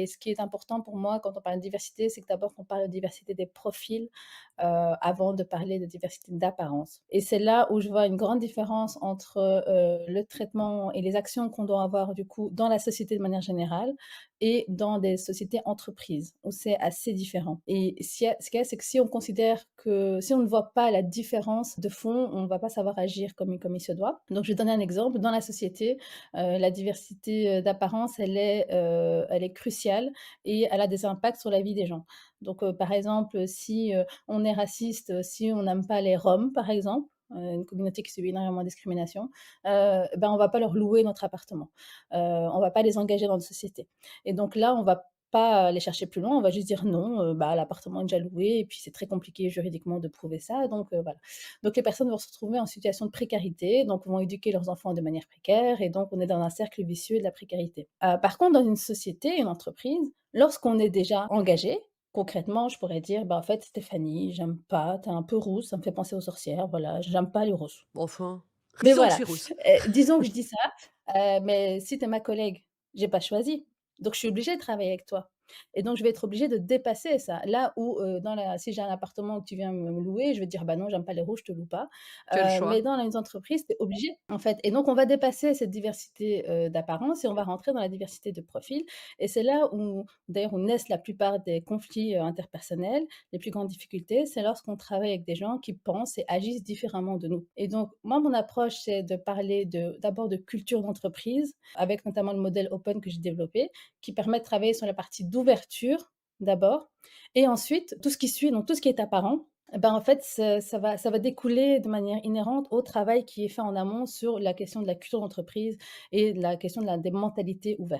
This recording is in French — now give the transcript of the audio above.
et ce qui est important pour moi quand on parle de diversité, c'est que d'abord qu'on parle de diversité des profils, avant de parler de diversité d'apparence et c'est là où je vois une grande différence entre, le traitement et les actions qu'on doit avoir du coup dans la société de manière générale et dans des sociétés entreprises où c'est assez différent et ce qu'il y a, c'est que si on considère que si on ne voit pas la différence de fond, on ne va pas savoir agir comme il se doit. Donc je vais donner un exemple. Dans la société, la diversité, d'apparence, elle est cruciale et elle a des impacts sur la vie des gens. Donc, par exemple, si, on est raciste, si on n'aime pas les Roms, par exemple, une communauté qui subit énormément de discrimination, ben, on va pas leur louer notre appartement. On va pas les engager dans une société et donc là, on va pas aller chercher plus loin, on va juste dire: «Non, bah, l'appartement est déjà loué» et puis c'est très compliqué juridiquement de prouver ça donc voilà. Donc les personnes vont se retrouver en situation de précarité, donc vont éduquer leurs enfants de manière précaire et donc on est dans un cercle vicieux de la précarité. Par contre, dans une société, une entreprise, lorsqu'on est déjà engagé, concrètement, je pourrais dire: «Bah, en fait, Stéphanie, j'aime pas, tu es un peu rousse, ça me fait penser aux sorcières, voilà, j'aime pas les rousses». Enfin, Mais disons que je voilà, suis rousse. disons que je dis ça, mais si tu es ma collègue, j'ai pas choisi, donc je suis obligée de travailler avec toi et donc je vais être obligée de dépasser ça. Là où, dans la si j'ai un appartement que tu viens me louer, je vais te dire: «Bah non, j'aime pas les rouges, je te loue pas». Tu as le Mais choix. dans les entreprises, tu es obligé, en fait et donc on va dépasser cette diversité, d'apparence et on va rentrer dans la diversité de profil et c'est là où, d'ailleurs, où naissent la plupart des conflits, interpersonnels. Les plus grandes difficultés, c'est lorsqu'on travaille avec des gens qui pensent et agissent différemment de nous. Et donc, moi, mon approche, c'est de parler d'abord de culture d'entreprise, avec notamment le modèle open que j'ai développé, qui permet de travailler sur la partie d'ouverture d'abord, et ensuite tout ce qui suit, donc tout ce qui est apparent, eh ben, en fait, ça va découler de manière inhérente au travail qui est fait en amont sur la question de la culture d'entreprise et de la question des mentalités ouvertes.